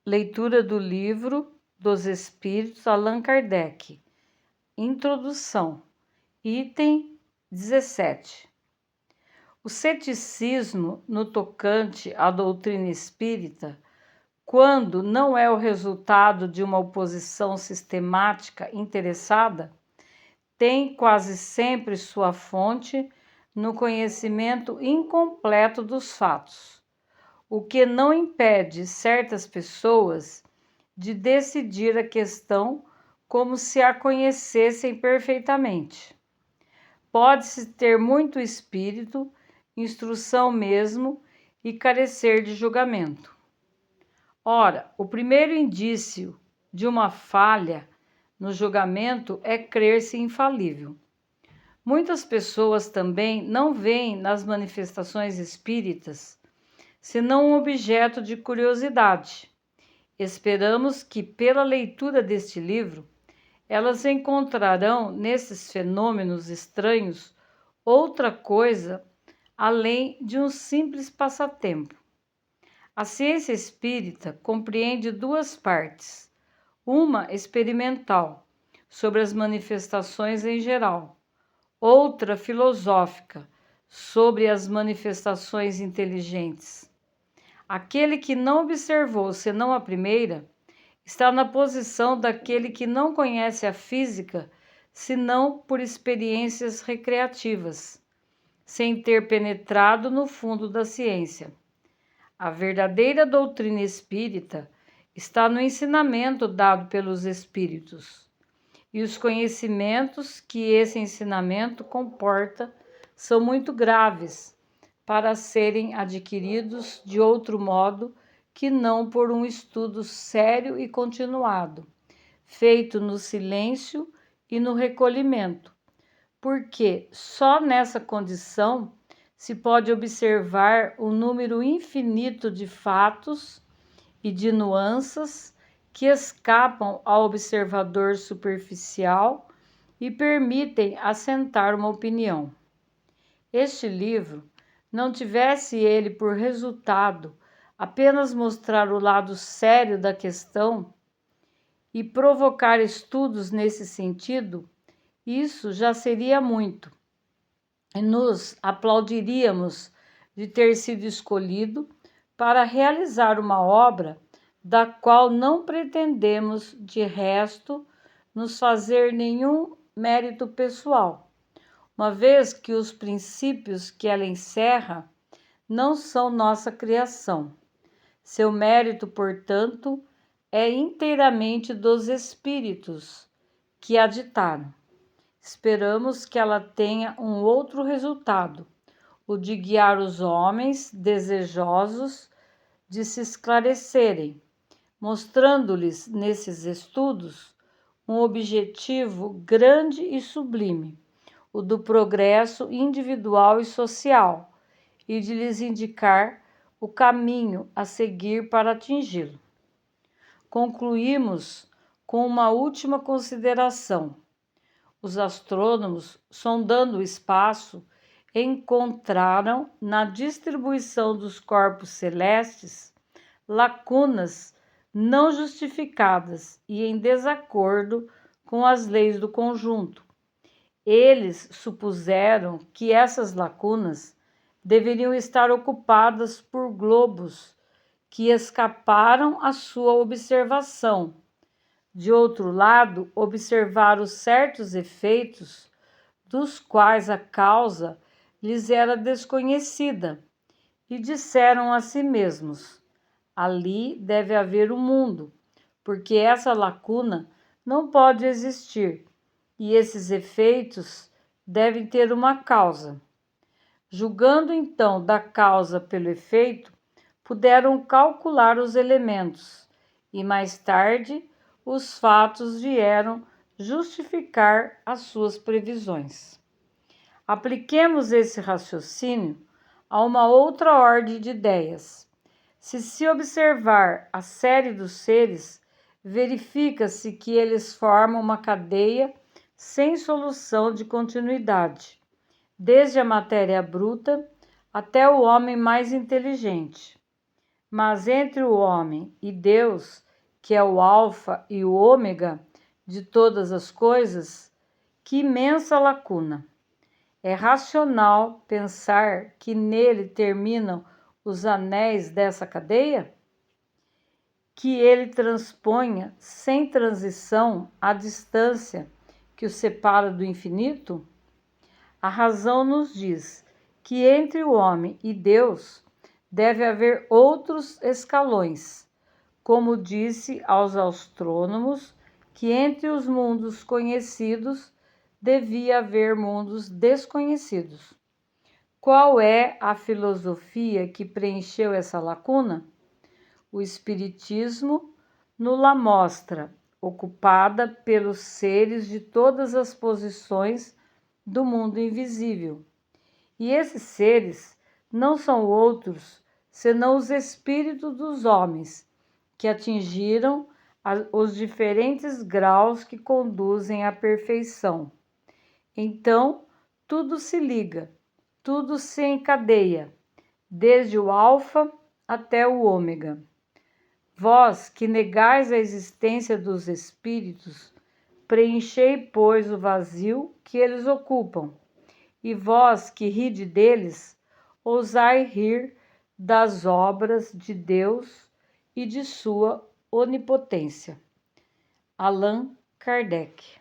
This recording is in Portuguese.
Leitura do Livro dos Espíritos, Allan Kardec. Introdução. Item 17. O ceticismo no tocante à doutrina espírita, quando não é o resultado de uma oposição sistemática interessada, tem quase sempre sua fonte no conhecimento incompleto dos fatos, o que não impede certas pessoas de decidir a questão como se a conhecessem perfeitamente. Pode-se ter muito espírito, instrução mesmo, e carecer de julgamento. Ora, o primeiro indício de uma falha no julgamento é crer-se infalível. Muitas pessoas também não veem nas manifestações espíritas senão um objeto de curiosidade. Esperamos que, pela leitura deste livro, elas encontrarão nesses fenômenos estranhos outra coisa além de um simples passatempo. A ciência espírita compreende duas partes: uma experimental, sobre as manifestações em geral, outra filosófica, sobre as manifestações inteligentes. Aquele que não observou senão a primeira está na posição daquele que não conhece a física senão por experiências recreativas, sem ter penetrado no fundo da ciência. A verdadeira doutrina espírita está no ensinamento dado pelos espíritos, e os conhecimentos que esse ensinamento comporta são muito graves para serem adquiridos de outro modo que não por um estudo sério e continuado, feito no silêncio e no recolhimento, porque só nessa condição se pode observar um número infinito de fatos e de nuances que escapam ao observador superficial e permitem assentar uma opinião. Este livro, não tivesse ele por resultado apenas mostrar o lado sério da questão e provocar estudos nesse sentido, isso já seria muito, e nos aplaudiríamos de ter sido escolhido para realizar uma obra da qual não pretendemos, de resto, nos fazer nenhum mérito pessoal, uma vez que os princípios que ela encerra não são nossa criação. Seu mérito, portanto, é inteiramente dos espíritos que a ditaram. Esperamos que ela tenha um outro resultado, o de guiar os homens desejosos de se esclarecerem, mostrando-lhes nesses estudos um objetivo grande e sublime, o do progresso individual e social, e de lhes indicar o caminho a seguir para atingi-lo. Concluímos com uma última consideração. Os astrônomos, sondando o espaço, encontraram na distribuição dos corpos celestes lacunas não justificadas e em desacordo com as leis do conjunto. Eles supuseram que essas lacunas deveriam estar ocupadas por globos que escaparam à sua observação. De outro lado, observaram certos efeitos dos quais a causa lhes era desconhecida e disseram a si mesmos: ali deve haver um mundo, porque essa lacuna não pode existir, e esses efeitos devem ter uma causa. Julgando então da causa pelo efeito, puderam calcular os elementos, e mais tarde os fatos vieram justificar as suas previsões. Apliquemos esse raciocínio a uma outra ordem de ideias. Se observar a série dos seres, verifica-se que eles formam uma cadeia sem solução de continuidade, desde a matéria bruta até o homem mais inteligente. Mas entre o homem e Deus, que é o Alfa e o Ômega de todas as coisas, que imensa lacuna! É racional pensar que nele terminam os anéis dessa cadeia? Que ele transponha sem transição a distância que o separa do infinito? A razão nos diz que entre o homem e Deus deve haver outros escalões, como disse aos astrônomos que entre os mundos conhecidos devia haver mundos desconhecidos. Qual é a filosofia que preencheu essa lacuna? O Espiritismo nos-la mostra, ocupada pelos seres de todas as posições do mundo invisível. E esses seres não são outros senão os espíritos dos homens, que atingiram os diferentes graus que conduzem à perfeição. Então, tudo se liga, tudo se encadeia, desde o Alfa até o Ômega. Vós que negais a existência dos espíritos, preenchei, pois, o vazio que eles ocupam. E vós que ride deles, ousai rir das obras de Deus e de sua onipotência. Allan Kardec.